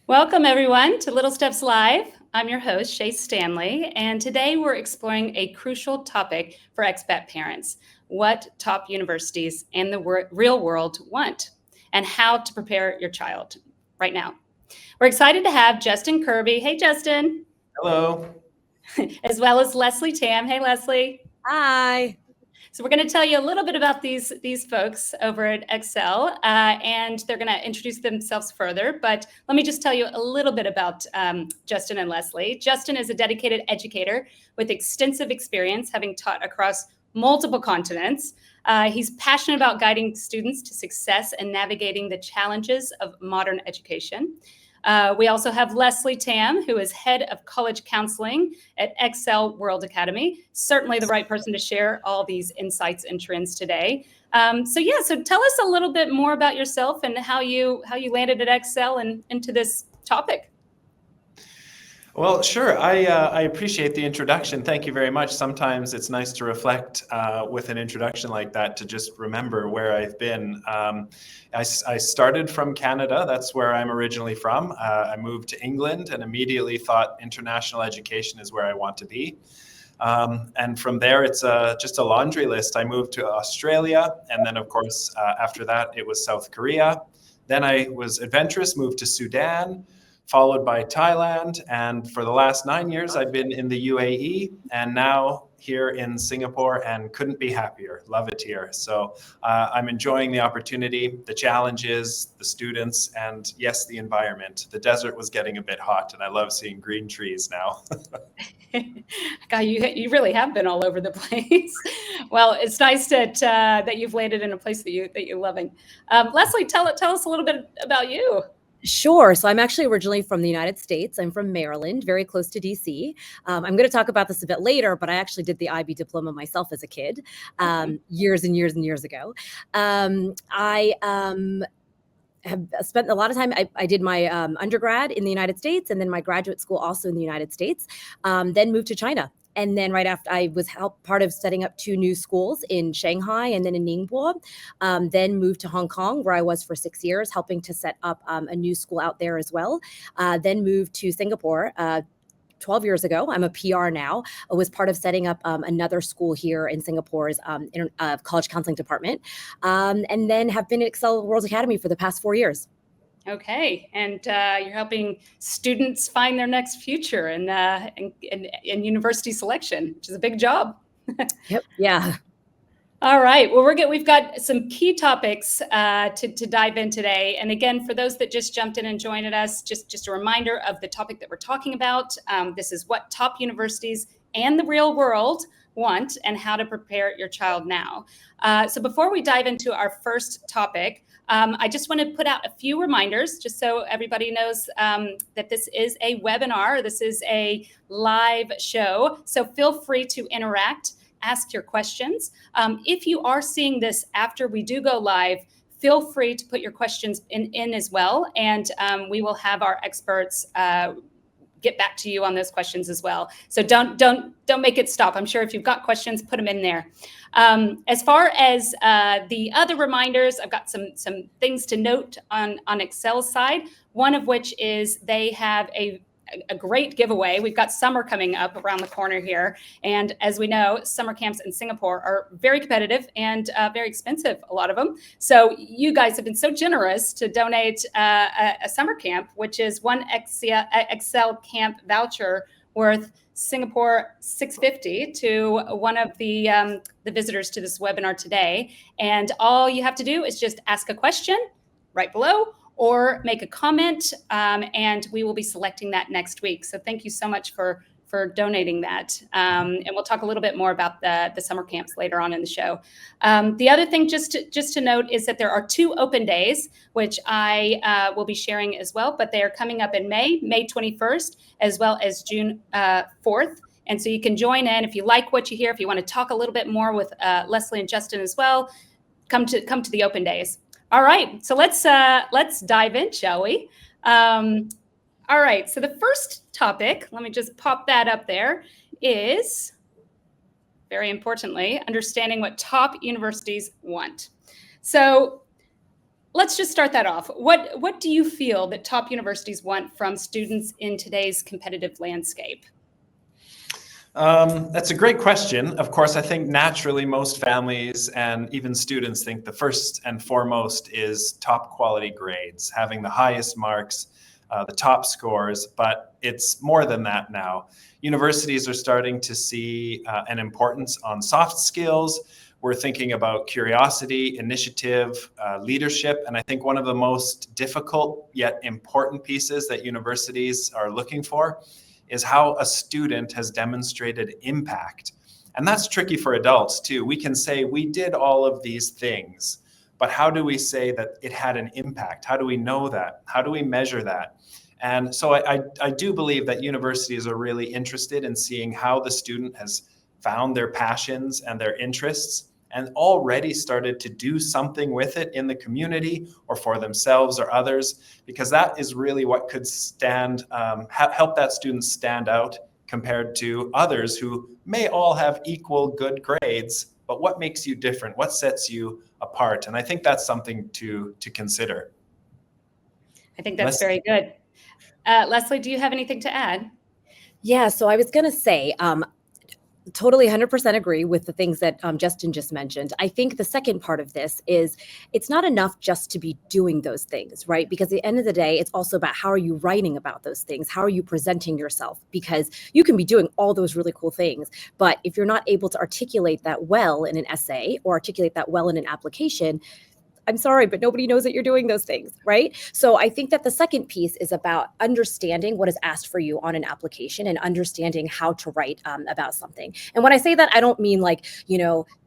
Welcome, everyone, to Little Steps Live. I'm your host, Shay Stanley, and today we're exploring a crucial topic for expat parents: what top universities and the real world want, and how to prepare your child right now. We're excited to have Justin Kirby. Hey, Justin. Hello. As well as Leslie Tam. Hey, Leslie. Hi. So we're going to tell you a little bit about these folks over at XCL, and they're going to introduce themselves further. But let me just tell you a little bit about Justin and Leslie. Justin is a dedicated educator with extensive experience, having taught across multiple continents. He's passionate about guiding students to success and navigating the challenges of modern education. We also have Leslie Tam, who is head of College Counselling at XCL World Academy. Certainly the right person to share all these insights and trends today. So tell us a little bit more about yourself and how you landed at XCL and into this topic. Well, sure. I appreciate the introduction. Thank you very much. Sometimes it's nice to reflect with an introduction like that to just remember where I've been. I started from Canada. That's where I'm originally from. I moved to England and immediately thought international education is where I want to be. And from there, it's just a laundry list. I moved to Australia. And then, of course, after that, it was South Korea. Then I was adventurous, moved to Sudan, followed by Thailand. And for the last 9 years, I've been in the UAE and now here in Singapore and couldn't be happier. Love it here. So I'm enjoying the opportunity, the challenges, the students, and yes, the environment. The desert was getting a bit hot and I love seeing green trees now. God, you really have been all over the place. Well, it's nice that you've landed in a place that you're loving. Leslie, tell us a little bit about you. Sure. So I'm actually originally from the United States. I'm from Maryland, very close to DC. I'm going to talk about this a bit later, but I actually did the IB diploma myself as a kid, years and years and years ago. I have spent a lot of time. I did my undergrad in the United States and then my graduate school also in the United States, then moved to China. And then right after, I was part of setting up 2 new schools in Shanghai and then in Ningbo. Then moved to Hong Kong, where I was for 6 years, helping to set up a new school out there as well. Then moved to Singapore 12 years ago. I'm a PR now. I was part of setting up another school here in Singapore's College Counselling department. And then have been at XCL World Academy for the past 4 years. Okay, and you're helping students find their next future in university selection, which is a big job. Yep. Yeah. All right. Well, we've got some key topics to dive in today. And again, for those that just jumped in and joined us, just a reminder of the topic that we're talking about. This is what top universities and the real world want and how to prepare your child now. So before we dive into our first topic, I just want to put out a few reminders just so everybody knows that this is a webinar. This is a live show. So feel free to interact, ask your questions. If you are seeing this after we do go live, feel free to put your questions in as well. And we will have our experts get back to you on those questions as well. So don't make it stop. I'm sure if you've got questions, put them in there. As far as the other reminders, I've got some things to note on XCL's side. One of which is they have a great giveaway. We've got summer coming up around the corner here. And as we know, summer camps in Singapore are very competitive and very expensive, a lot of them. So you guys have been so generous to donate a summer camp, which is one XCL camp voucher worth Singapore $650 to one of the visitors to this webinar today. And all you have to do is just ask a question right below, or make a comment, and we will be selecting that next week. So thank you so much for donating that. And we'll talk a little bit more about the summer camps later on in the show. The other thing just to note is that there are 2 open days, which I will be sharing as well, but they are coming up in May 21st, as well as June 4th. And so you can join in if you like what you hear, if you want to talk a little bit more with Leslie and Justin as well, come to the open days. All right, so let's dive in, shall we? All right, so the first topic, let me just pop that up there, is, very importantly, understanding what top universities want. So let's just start that off. What do you feel that top universities want from students in today's competitive landscape? That's a great question. Of course, I think naturally most families and even students think the first and foremost is top quality grades, having the highest marks, the top scores, but it's more than that now. Universities are starting to see an importance on soft skills. We're thinking about curiosity, initiative, leadership, and I think one of the most difficult yet important pieces that universities are looking for is how a student has demonstrated impact. And that's tricky for adults too. We can say we did all of these things, but how do we say that it had an impact? How do we know that? How do we measure that? And so I do believe that universities are really interested in seeing how the student has found their passions and their interests and already started to do something with it in the community or for themselves or others, because that is really what could help that student stand out compared to others who may all have equal good grades, but what makes you different? What sets you apart? And I think that's something to consider. I think that's very good. Leslie, do you have anything to add? Yeah, so I was going to say, totally 100% agree with the things that Justin just mentioned. I think the second part of this is it's not enough just to be doing those things, right? Because at the end of the day, it's also about how are you writing about those things? How are you presenting yourself? Because you can be doing all those really cool things, but if you're not able to articulate that well in an essay or articulate that well in an application, I'm sorry, but nobody knows that you're doing those things, right? So I think that the second piece is about understanding what is asked for you on an application and understanding how to write about something. And when I say that, I don't mean like,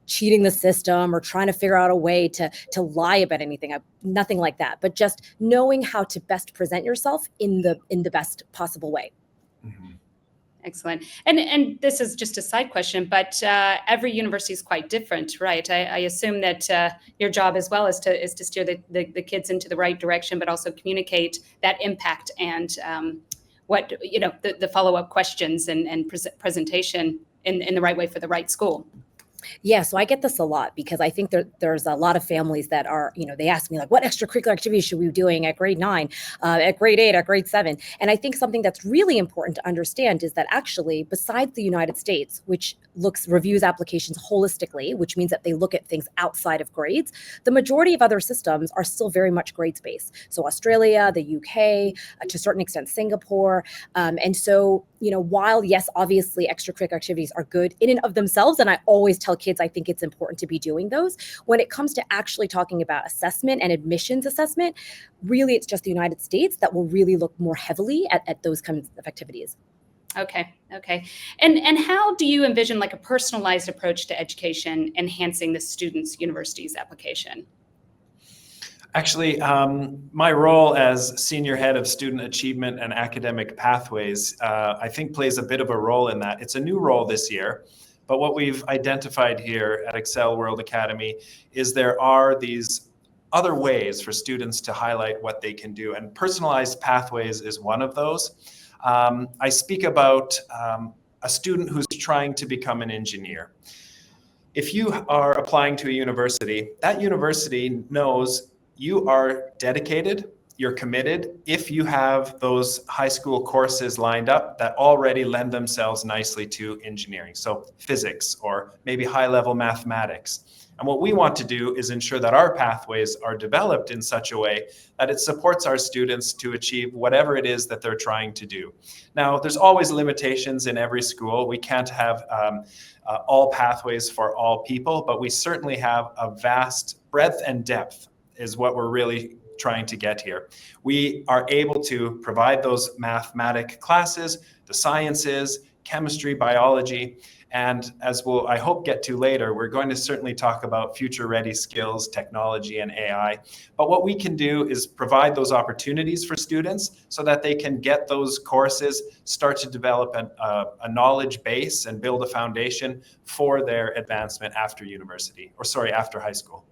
cheating the system or trying to figure out a way to lie about anything. Nothing like that, but just knowing how to best present yourself in the best possible way. Mm-hmm. Excellent. And this is just a side question, but every university is quite different, right? I assume that your job as well is to steer the kids into the right direction, but also communicate that impact and what the follow-up questions and presentation in the right way for the right school. Yeah, so I get this a lot because I think there's a lot of families that are, they ask me like, what extracurricular activities should we be doing at grade 9, at grade 8, at grade 7? And I think something that's really important to understand is that actually, besides the United States, which reviews applications holistically, which means that they look at things outside of grades, the majority of other systems are still very much grades-based. So Australia, the UK, to a certain extent, Singapore. And so, while yes, obviously extracurricular activities are good in and of themselves, and I always tell kids I think it's important to be doing those, when it comes to actually talking about assessment and admissions assessment, really it's just the United States that will really look more heavily at those kinds of activities. Okay. And how do you envision like a personalized approach to education enhancing the student's university's application? Actually, my role as senior head of student achievement and academic pathways, I think plays a bit of a role in that. It's a new role this year, but what we've identified here at XCL World Academy is there are these other ways for students to highlight what they can do, and personalized pathways is one of those. I speak about a student who's trying to become an engineer. If you are applying to a university, that university knows you are dedicated, you're committed, if you have those high school courses lined up that already lend themselves nicely to engineering. So physics or maybe high-level mathematics. And what we want to do is ensure that our pathways are developed in such a way that it supports our students to achieve whatever it is that they're trying to do. Now, there's always limitations in every school. We can't have all pathways for all people, but we certainly have a vast breadth and depth is what we're really trying to get here. We are able to provide those mathematic classes, the sciences, chemistry, biology, and as we'll, I hope, get to later, we're going to certainly talk about future-ready skills, technology, and AI. But what we can do is provide those opportunities for students so that they can get those courses, start to develop a knowledge base and build a foundation for their advancement after university, after high school.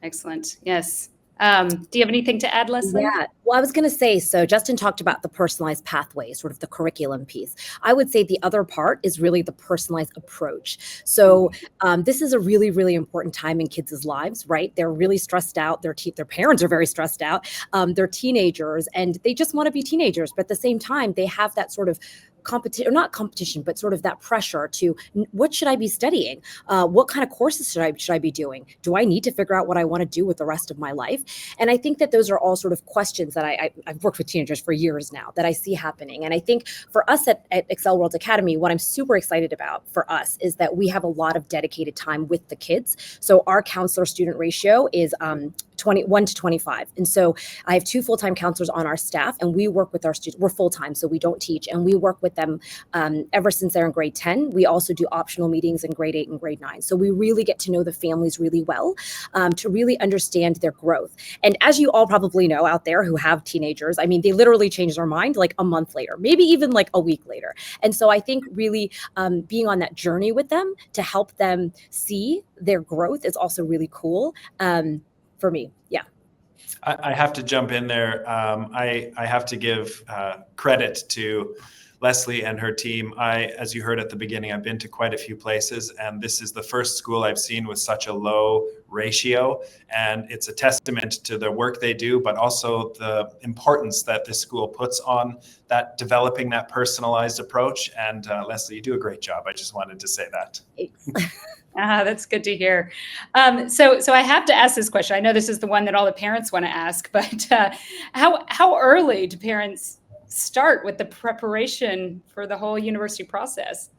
Excellent. Yes. Do you have anything to add, Leslie? Yeah. Well, I was going to say, so Justin talked about the personalized pathway, sort of the curriculum piece. I would say the other part is really the personalized approach. So this is a really, really important time in kids' lives, right? They're really stressed out. Their parents are very stressed out. They're teenagers and they just want to be teenagers. But at the same time, they have that sort of competition, or not competition, but sort of that pressure to what should I be studying? What kind of courses should I be doing? Do I need to figure out what I want to do with the rest of my life? And I think that those are all sort of questions that I've worked with teenagers for years now that I see happening. And I think for us at XCL World Academy, what I'm super excited about for us is that we have a lot of dedicated time with the kids. So our counselor student ratio is 21 to 25. And so I have 2 full-time counselors on our staff, and we work with our students. We're full-time, so we don't teach, and we work with them ever since they're in grade 10. We also do optional meetings in grade 8 and grade 9. So we really get to know the families really well to really understand their growth. And as you all probably know out there who have teenagers, I mean, they literally change their mind like a month later, maybe even like a week later. And so I think really being on that journey with them to help them see their growth is also really cool. For me, yeah. I have to jump in there. I have to give credit to Leslie and her team. As you heard at the beginning, I've been to quite a few places, and this is the first school I've seen with such a low ratio. And it's a testament to the work they do, but also the importance that this school puts on that developing that personalized approach. And Leslie, you do a great job. I just wanted to say that. That's good to hear. So I have to ask this question. I know this is the one that all the parents want to ask, but how early do parents start with the preparation for the whole university process?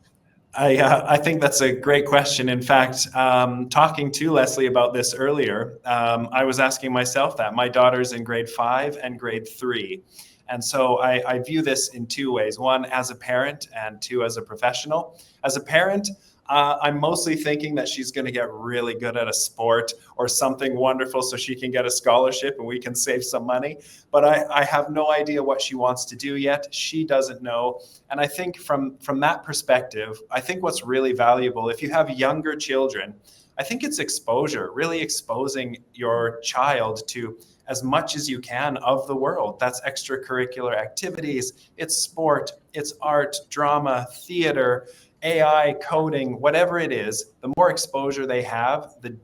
I think that's a great question. In fact, talking to Leslie about this earlier, I was asking myself that. My daughter's in grade 5 and grade 3. And so I view this in 2 ways. 1, as a parent, and 2, as a professional. As a parent, I'm mostly thinking that she's going to get really good at a sport or something wonderful so she can get a scholarship and we can save some money. But I have no idea what she wants to do yet. She doesn't know. And I think from that perspective, I think what's really valuable, if you have younger children, I think it's exposure, really exposing your child to as much as you can of the world. That's extracurricular activities, it's sport, it's art, drama, theater, AI, coding, whatever it is. The more exposure they have, the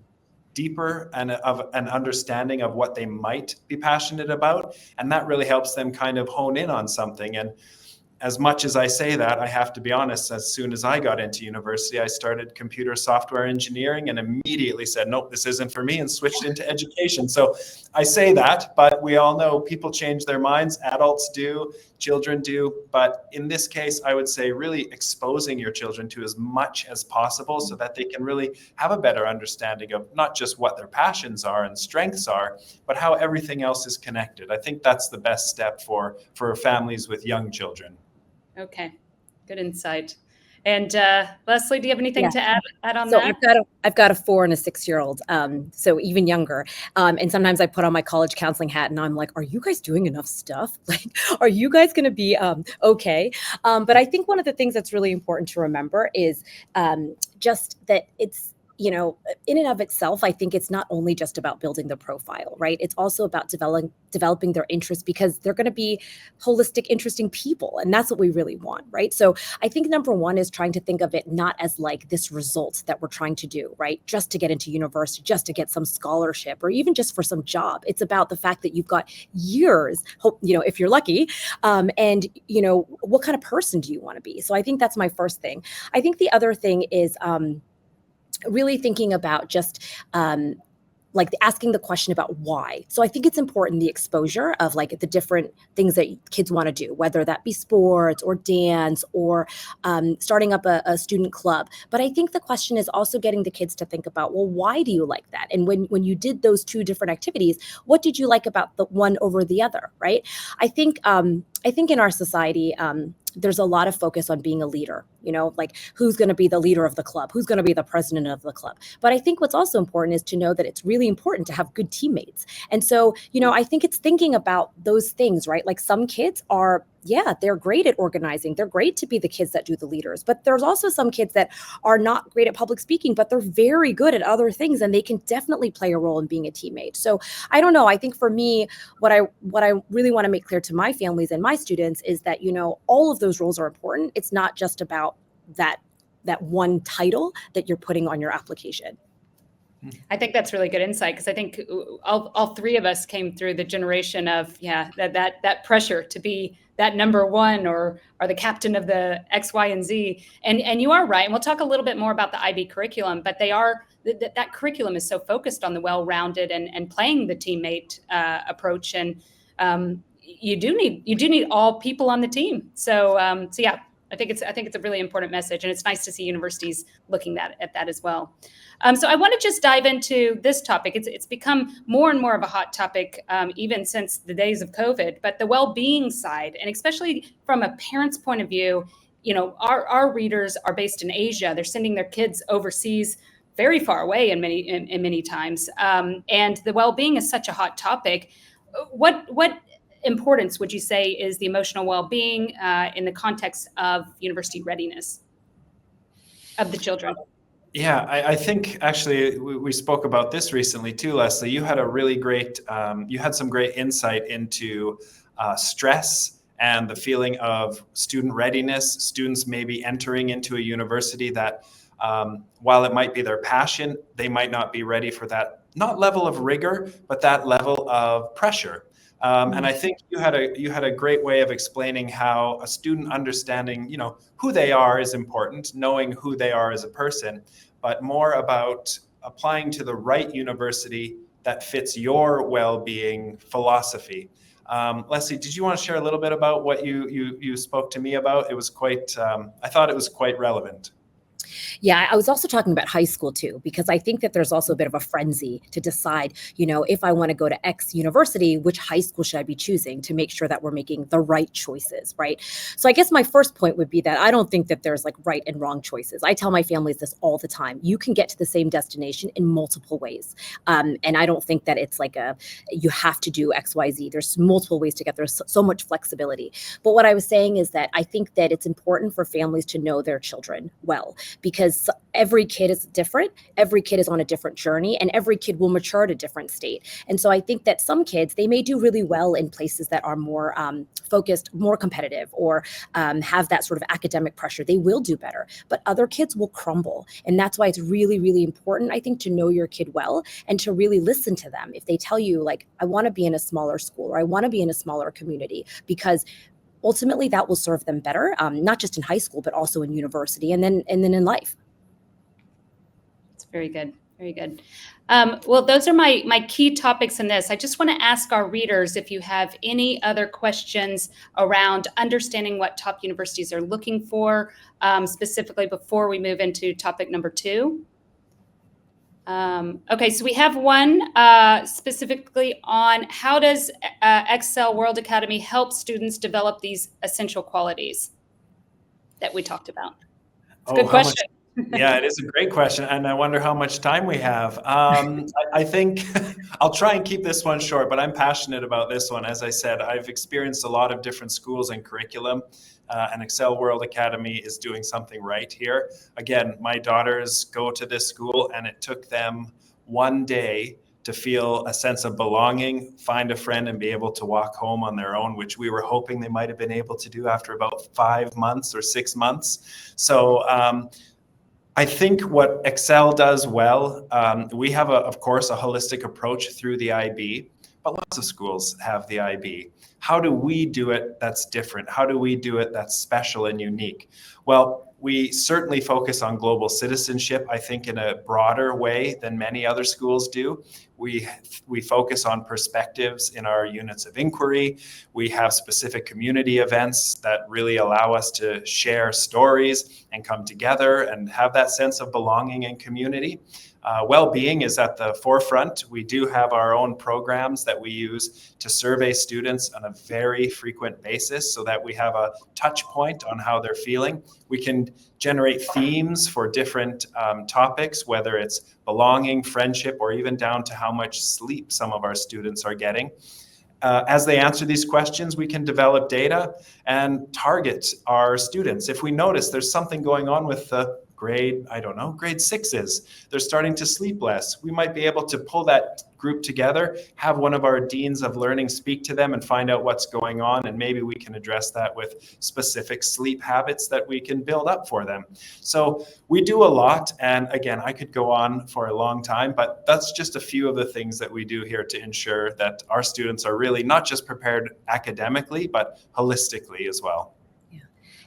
deeper and of an understanding of what they might be passionate about. And that really helps them kind of hone in on something. And as much as I say that, I have to be honest, as soon as I got into university, I started computer software engineering and immediately said, nope, this isn't for me, and switched into education. So I say that, but we all know people change their minds. Adults do, children do. But in this case, I would say really exposing your children to as much as possible so that they can really have a better understanding of not just what their passions are and strengths are, but how everything else is connected. I think that's the best step for families with young children. Okay, good insight. And Leslie, do you have anything to add on so that? I've got a 4 and a 6-year-old, so even younger. And sometimes I put on my college counseling hat and I'm like, are you guys doing enough stuff? Like, are you guys going to be okay? But I think one of the things that's really important to remember is just that it's, you know, in and of itself, I think it's not only just about building the profile, right? It's also about developing their interests, because they're going to be holistic, interesting people. And that's what we really want, right? So I think number 1 is trying to think of it not as like this result that we're trying to do, right? Just to get into university, just to get some scholarship, or even just for some job. It's about the fact that you've got years, you know, if you're lucky, and, you know, what kind of person do you want to be? So I think that's my first thing. I think the other thing is, really thinking about just like asking the question about why. So I think it's important, the exposure of like the different things that kids want to do, whether that be sports or dance or starting up a student club. But I think the question is also getting the kids to think about, well, why do you like that? And when you did those 2 different activities, what did you like about the one over the other, right? I think in our society, there's a lot of focus on being a leader, you know, like who's going to be the leader of the club, who's going to be the president of the club. But I think what's also important is to know that it's really important to have good teammates. And so, you know, I think it's thinking about those things, right? Like some kids are yeah, they're great at organizing. They're great to be the kids that do the leaders. But there's also some kids that are not great at public speaking, but they're very good at other things, and they can definitely play a role in being a teammate. So I don't know. I think for me, what I really want to make clear to my families and my students is that, all of those roles are important. It's not just about that one title that you're putting on your application. I think that's really good insight, because I think all three of us came through the generation of that pressure to be that number one or the captain of the X, Y, and Z. And you are right. And we'll talk a little bit more about the IB curriculum, but that curriculum is so focused on the well-rounded and playing the teammate approach. And you do need all people on the team. So yeah. I think it's a really important message, and it's nice to see universities looking at that as well. So I want to just dive into this topic. It's become more and more of a hot topic, even since the days of COVID. But the well-being side, and especially from a parent's point of view, our readers are based in Asia. They're sending their kids overseas, very far away in many times, and the well-being is such a hot topic. What importance would you say is the emotional well-being in the context of university readiness of the children? Yeah, I think actually we spoke about this recently too, Leslie. You had a really great, you had some great insight into stress and the feeling of student readiness, students maybe entering into a university that while it might be their passion, they might not be ready for that, not level of rigor, but that level of pressure. And I think you had a great way of explaining how a student understanding, who they are is important, knowing who they are as a person, but more about applying to the right university that fits your well-being philosophy. Leslie, did you want to share a little bit about what you spoke to me about? It was quite, I thought it was quite relevant. Yeah, I was also talking about high school too, because I think that there's also a bit of a frenzy to decide, if I want to go to X university, which high school should I be choosing to make sure that we're making the right choices, right? So I guess my first point would be that I don't think that there's like right and wrong choices. I tell my families this all the time. You can get to the same destination in multiple ways. And I don't think that it's like you have to do X, Y, Z. There's multiple ways to get there. So much flexibility. But what I was saying is that I think that it's important for families to know their children well, because every kid is different. Every kid is on a different journey, and every kid will mature at a different state. And so I think that some kids, they may do really well in places that are more focused, more competitive, or have that sort of academic pressure. They will do better, but other kids will crumble. And that's why it's really, really important, I think, to know your kid well and to really listen to them. If they tell you, like, I want to be in a smaller school, or I want to be in a smaller community, because ultimately that will serve them better, not just in high school, but also in university and then in life. It's very good. Very good. Well, those are my key topics in this. I just want to ask our readers if you have any other questions around understanding what top universities are looking for, specifically before we move into topic number 2. Okay, so we have one specifically on how does XCL World Academy help students develop these essential qualities that we talked about? It's a good question. Yeah, it is a great question, and I wonder how much time we have. I think I'll try and keep this one short, but I'm passionate about this one. As I said, I've experienced a lot of different schools and curriculum, and XCL World Academy is doing something right here. Again, my daughters go to this school, and it took them one day to feel a sense of belonging, find a friend, and be able to walk home on their own, which we were hoping they might have been able to do after about 5 months or 6 months. So I think what XCL does well, we have, of course, a holistic approach through the IB, but lots of schools have the IB. How do we do it that's different? How do we do it that's special and unique? Well, we certainly focus on global citizenship, I think, in a broader way than many other schools do. We focus on perspectives in our units of inquiry. We have specific community events that really allow us to share stories and come together and have that sense of belonging and community. Well-being is at the forefront. We do have our own programs that we use to survey students on a very frequent basis so that we have a touch point on how they're feeling. We can generate themes for different topics, whether it's belonging, friendship, or even down to how much sleep some of our students are getting. As they answer these questions, we can develop data and target our students. If we notice there's something going on with the grade 6s, they're starting to sleep less, we might be able to pull that group together, have one of our deans of learning speak to them and find out what's going on, and maybe we can address that with specific sleep habits that we can build up for them. So we do a lot, and again, I could go on for a long time, but that's just a few of the things that we do here to ensure that our students are really not just prepared academically, but holistically as well.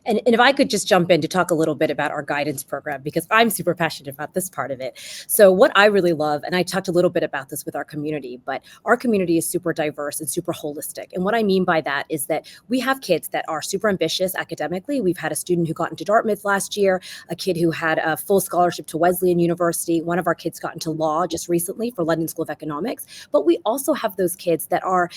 And if I could just jump in to talk a little bit about our guidance program, because I'm super passionate about this part of it. So what I really love, and I talked a little bit about this with our community, but our community is super diverse and super holistic. And what I mean by that is that we have kids that are super ambitious academically. We've had a student who got into Dartmouth last year, a kid who had a full scholarship to Wesleyan University. One of our kids got into law just recently for London School of Economics. But we also have those kids that are,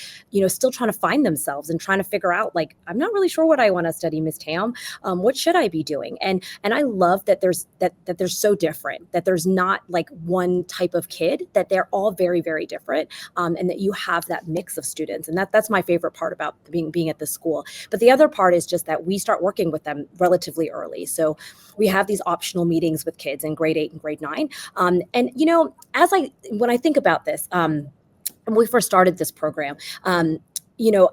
still trying to find themselves and trying to figure out, like, I'm not really sure what I want to study, Ms. Tam. What should I be doing? And I love that there's they're so different, that there's not like one type of kid, that they're all very, very different, and that you have that mix of students. And that's my favorite part about being at the school. But the other part is just that we start working with them relatively early. So we have these optional meetings with kids in grade 8 and grade 9. And when I think about this, when we first started this program,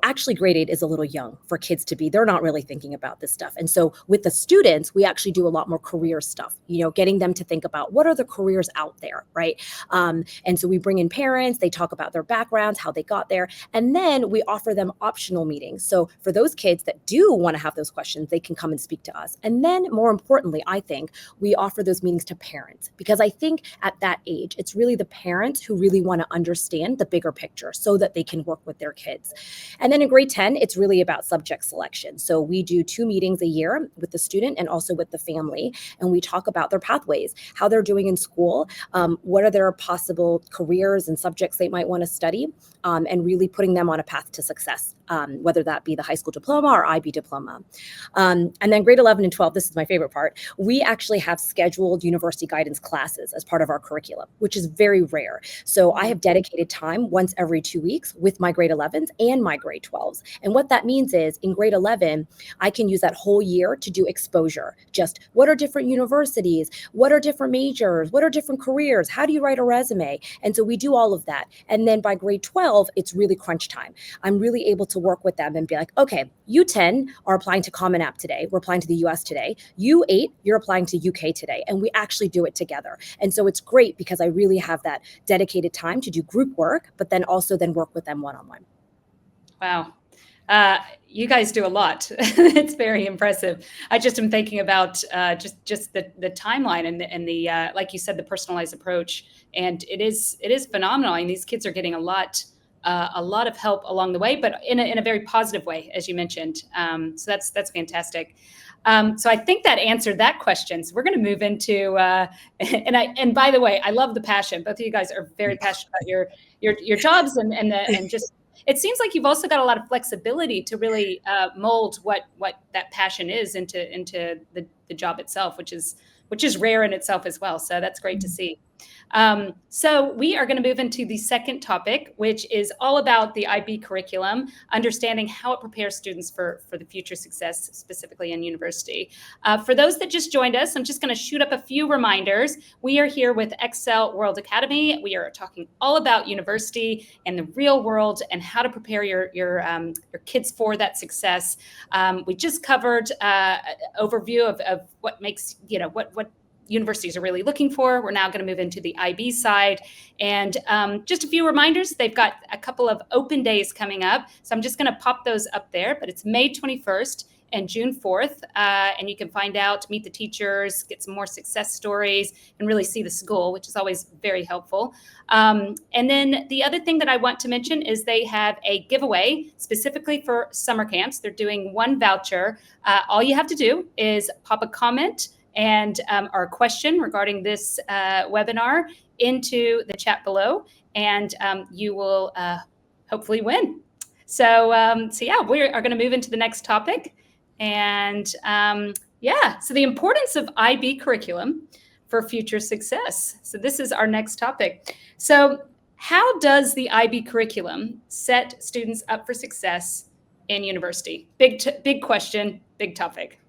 actually grade 8 is a little young for kids to be, they're not really thinking about this stuff. And so with the students, we actually do a lot more career stuff, getting them to think about what are the careers out there, right? And so we bring in parents, they talk about their backgrounds, how they got there, and then we offer them optional meetings. So for those kids that do want to have those questions, they can come and speak to us. And then more importantly, I think we offer those meetings to parents, because I think at that age, it's really the parents who really want to understand the bigger picture so that they can work with their kids. And then in grade 10, it's really about subject selection. So we do 2 meetings a year with the student and also with the family. And we talk about their pathways, how they're doing in school, what are their possible careers and subjects they might want to study, and really putting them on a path to success, whether that be the high school diploma or IB diploma. And then grade 11 and 12, this is my favorite part, we actually have scheduled university guidance classes as part of our curriculum, which is very rare. So I have dedicated time once every 2 weeks with my grade 11s and my grade 12s. And what that means is in grade 11, I can use that whole year to do exposure. Just what are different universities? What are different majors? What are different careers? How do you write a resume? And so we do all of that. And then by grade 12, it's really crunch time. I'm really able to work with them and be like, okay, you 10 are applying to Common App today. We're applying to the US today. You 8, you're applying to UK today. And we actually do it together. And so it's great because I really have that dedicated time to do group work, but then also then work with them one-on-one. Wow. You guys do a lot. It's very impressive. I just am thinking about just the timeline and the like you said, the personalized approach, and it is phenomenal. I mean, these kids are getting a lot of help along the way, but in a very positive way, as you mentioned. So that's fantastic. So I think that answered that question. So we're going to move into and by the way, I love the passion. Both of you guys are very passionate about your jobs and just. It seems like you've also got a lot of flexibility to really mold what that passion is into the job itself, which is rare in itself as well. So that's great to see. So we are going to move into the second topic, which is all about the IB curriculum, understanding how it prepares students for the future success, specifically in university. For those that just joined us, I'm just going to shoot up a few reminders. We are here with XCL World Academy. We are talking all about university and the real world and how to prepare your kids for that success. We just covered overview of what makes, what universities are really looking for. We're now going to move into the IB side. And just a few reminders, they've got a couple of open days coming up. So I'm just going to pop those up there, but it's May 21st and June 4th. And you can find out, meet the teachers, get some more success stories, and really see the school, which is always very helpful. And then the other thing that I want to mention is they have a giveaway specifically for summer camps. They're doing 1 voucher. All you have to do is pop a comment and our question regarding this webinar into the chat below, and you will hopefully win. So yeah, we are going to move into the next topic. And so the importance of IB curriculum for future success. So this is our next topic. So How does the IB curriculum set students up for success in university? Big question, big topic.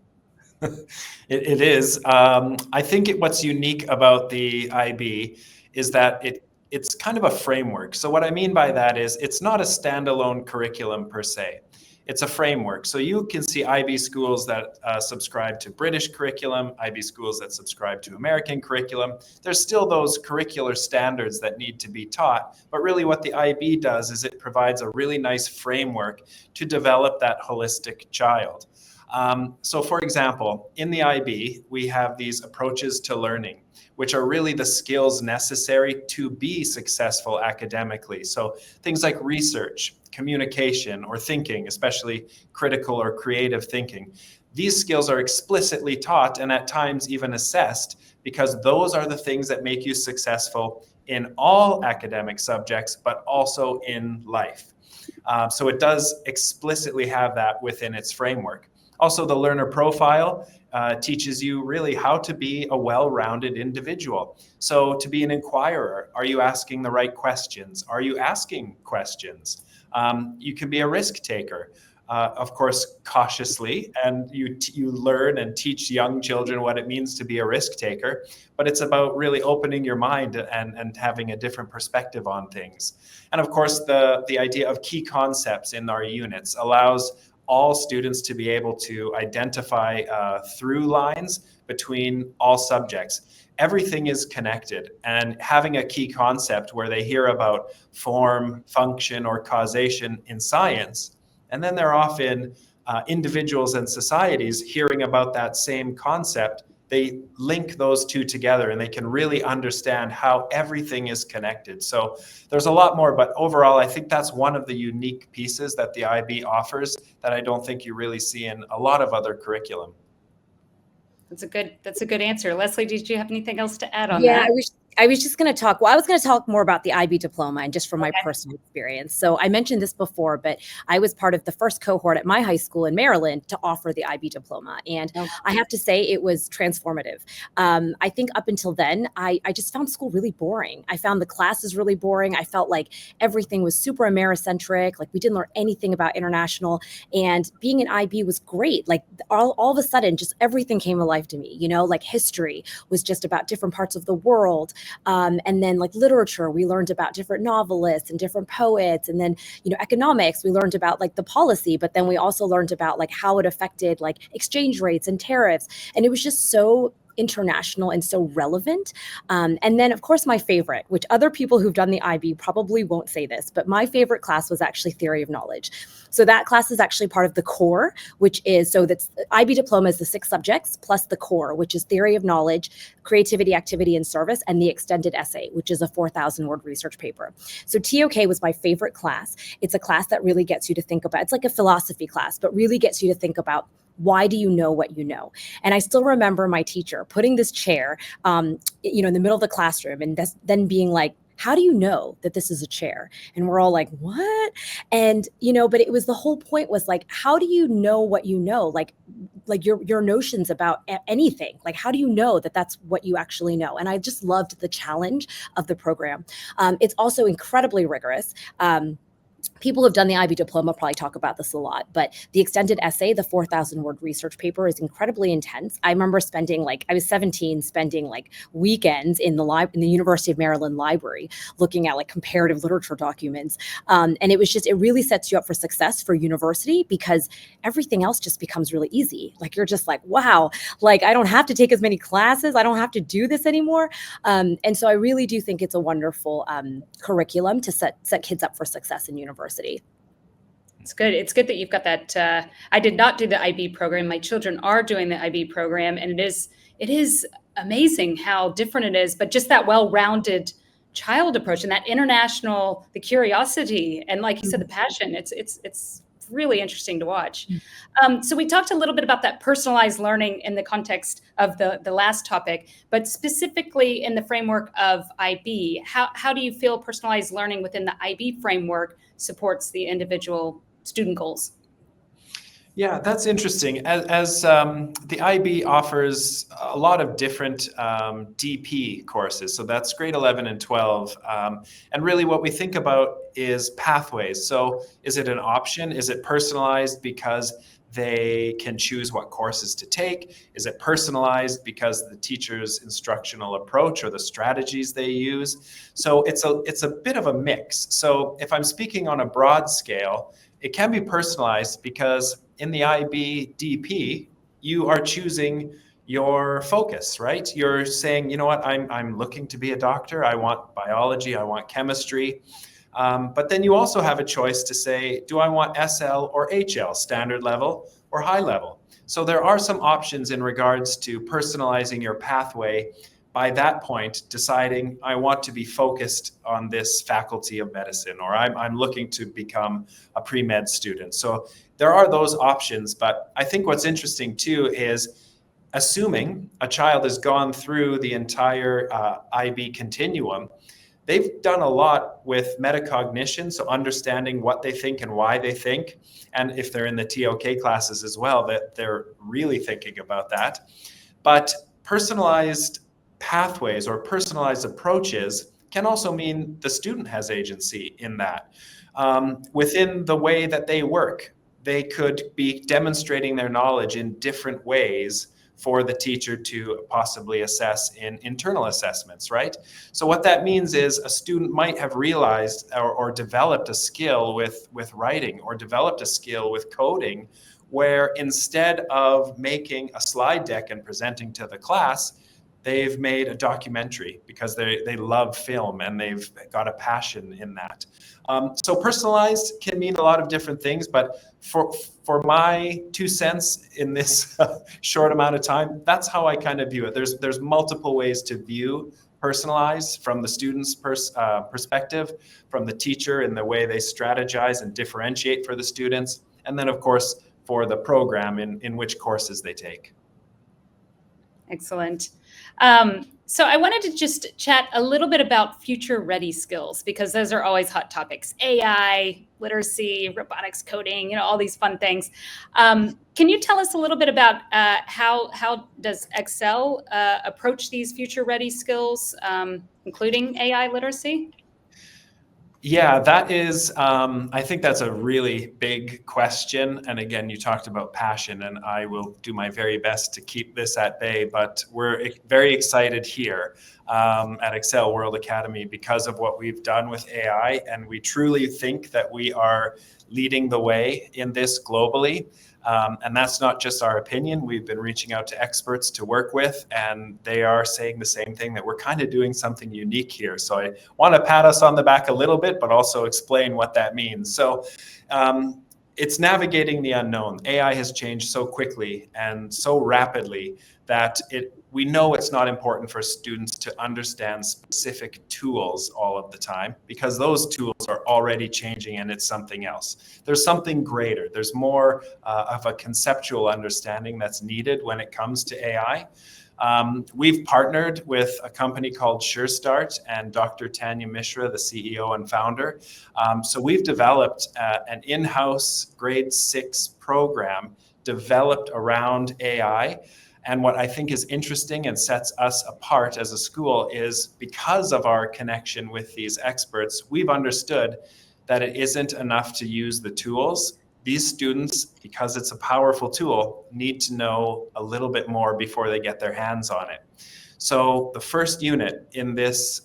It is. I think what's unique about the IB is that it's kind of a framework. So what I mean by that is it's not a standalone curriculum per se. It's a framework. So you can see IB schools that subscribe to British curriculum, IB schools that subscribe to American curriculum. There's still those curricular standards that need to be taught. But really what the IB does is it provides a really nice framework to develop that holistic child. So for example, in the IB, we have these approaches to learning, which are really the skills necessary to be successful academically. So things like research, communication, or thinking, especially critical or creative thinking. These skills are explicitly taught and at times even assessed because those are the things that make you successful in all academic subjects, but also in life. So it does explicitly have that within its framework. Also, the learner profile teaches you really how to be a well-rounded individual. So to be an inquirer, are you asking the right questions? Are you asking questions? You can be a risk taker, of course, cautiously, and you learn and teach young children what it means to be a risk taker, but it's about really opening your mind and having a different perspective on things. And of course, the idea of key concepts in our units allows all students to be able to identify through lines between all subjects. Everything is connected, and having a key concept where they hear about form, function, or causation in science, and then they're often individuals and societies hearing about that same concept, they link those two together and they can really understand how everything is connected. So there's a lot more, but overall, I think that's one of the unique pieces that the IB offers that I don't think you really see in a lot of other curriculum. That's a good answer. Leslie, did you have anything else to add on Yeah, that? I was just going to talk. Well, I was going to talk more about the IB diploma and just from my Okay. personal experience. So I mentioned this before, but I was part of the first cohort at my high school in Maryland to offer the IB diploma. And Oh. I have to say it was transformative. I think up until then, I just found school really boring. I found the classes really boring. I felt like everything was super Americentric. Like we didn't learn anything about international. And being an IB was great. Like all of a sudden, just everything came alive to me. You know, like history was just about different parts of the world. And then like literature, we learned about different novelists and different poets. And then, you know, economics, we learned about like the policy, but then we also learned about like how it affected like exchange rates and tariffs. And it was just so international and so relevant. And then, of course, my favorite, which other people who've done the IB probably won't say this, but my favorite class was actually theory of knowledge. So that class is actually part of the core, which is, so that's IB diploma is the 6 subjects plus the core, which is theory of knowledge, creativity, activity, and service, and the extended essay, which is a 4,000-word research paper. So TOK was my favorite class. It's a class that really gets you to think about, it's like a philosophy class, but really gets you to think about why do you know what you know? And I still remember my teacher putting this chair, you know, in the middle of the classroom and then being like, how do you know that this is a chair? And we're all like, what? And, you know, but it was the whole point was like, how do you know what you know? Like your notions about anything. Like, how do you know that that's what you actually know? And I just loved the challenge of the program. It's also incredibly rigorous. People who've done the IB diploma probably talk about this a lot, but the extended essay, the 4,000-word research paper, is incredibly intense. I remember I was 17, spending like weekends in the University of Maryland library, looking at like comparative literature documents. And it really sets you up for success for university because everything else just becomes really easy. Like you're just like, wow, like I don't have to take as many classes. I don't have to do this anymore. And so I really do think it's a wonderful curriculum to set kids up for success in university. It's good. It's good that you've got that. I did not do the IB program. My children are doing the IB program, and it is amazing how different it is. But just that well-rounded child approach and that international, the curiosity, and like you said, the passion. It's really interesting to watch. So we talked a little bit about that personalized learning in the context of the last topic, but specifically in the framework of IB, how do you feel personalized learning within the IB framework supports the individual student goals? Yeah, that's interesting. As the IB offers a lot of different DP courses, so that's grade 11 and 12. And really what we think about is pathways. So is it an option? Is it personalized because they can choose what courses to take? Is it personalized because the teacher's instructional approach or the strategies they use? So it's a bit of a mix. So if I'm speaking on a broad scale, it can be personalized because in the IB DP, you are choosing your focus, right? You're saying, you know what, I'm looking to be a doctor. I want biology, I want chemistry. But then you also have a choice to say, do I want SL or HL, standard level or high level? So there are some options in regards to personalizing your pathway. By that point, deciding I want to be focused on this faculty of medicine, or I'm looking to become a pre-med student. So there are those options, but I think what's interesting too is assuming a child has gone through the entire IB continuum, they've done a lot with metacognition, so understanding what they think and why they think. And if they're in the TOK classes as well, that they're really thinking about that. But personalized pathways or personalized approaches can also mean the student has agency in that. Within the way that they work, they could be demonstrating their knowledge in different ways for the teacher to possibly assess in internal assessments, right? So what that means is a student might have realized or developed a skill with writing or developed a skill with coding, where instead of making a slide deck and presenting to the class, they've made a documentary because they love film and they've got a passion in that. So personalized can mean a lot of different things, but for my 2 cents in this short amount of time, that's how I kind of view it. There's multiple ways to view personalized from the student's perspective, from the teacher in the way they strategize and differentiate for the students, and then of course for the program in which courses they take. Excellent. So I wanted to just chat a little bit about future ready skills, because those are always hot topics. AI, literacy, robotics, coding, all these fun things. Can you tell us a little bit about how does XCL approach these future ready skills, including AI literacy? Yeah, that is, I think that's a really big question. And again, you talked about passion, and I will do my very best to keep this at bay, but we're very excited here at XCL World Academy because of what we've done with AI. And we truly think that we are leading the way in this globally. And that's not just our opinion. We've been reaching out to experts to work with, and they are saying the same thing, that we're kind of doing something unique here. So I want to pat us on the back a little bit, but also explain what that means. So it's navigating the unknown. AI has changed so quickly and so rapidly that we know it's not important for students to understand specific tools all of the time, because those tools are already changing and it's something else. There's something greater. There's more of a conceptual understanding that's needed when it comes to AI. We've partnered with a company called SureStart and Dr. Tanya Mishra, the CEO and founder. So we've developed an in-house grade 6 program developed around AI. And what I think is interesting and sets us apart as a school is because of our connection with these experts, we've understood that it isn't enough to use the tools. These students, because it's a powerful tool, need to know a little bit more before they get their hands on it. So the first unit in this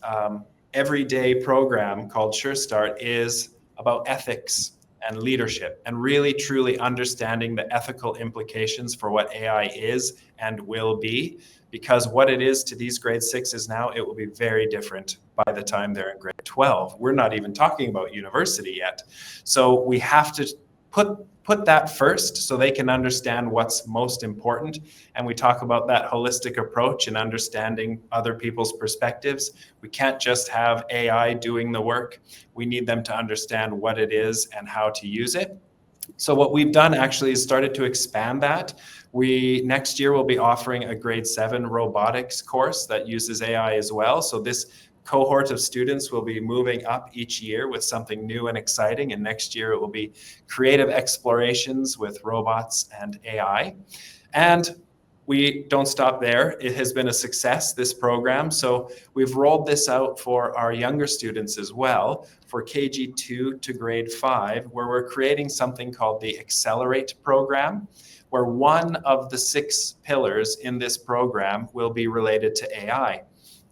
everyday program called SureStart is about ethics and leadership, and really truly understanding the ethical implications for what AI is and will be, because what it is to these grade 6s now, it will be very different by the time they're in grade 12. We're not even talking about university yet. So we have to put that first so they can understand what's most important. And we talk about that holistic approach and understanding other people's perspectives. We can't just have AI doing the work. We need them to understand what it is and how to use it. So what we've done actually is started to expand that Next year, we'll be offering a grade 7 robotics course that uses AI as well. So this cohort of students will be moving up each year with something new and exciting. And next year, it will be creative explorations with robots and AI. And we don't stop there. It has been a success, this program. So we've rolled this out for our younger students as well, for KG2 to grade 5, where we're creating something called the Accelerate program, where one of the 6 pillars in this program will be related to AI.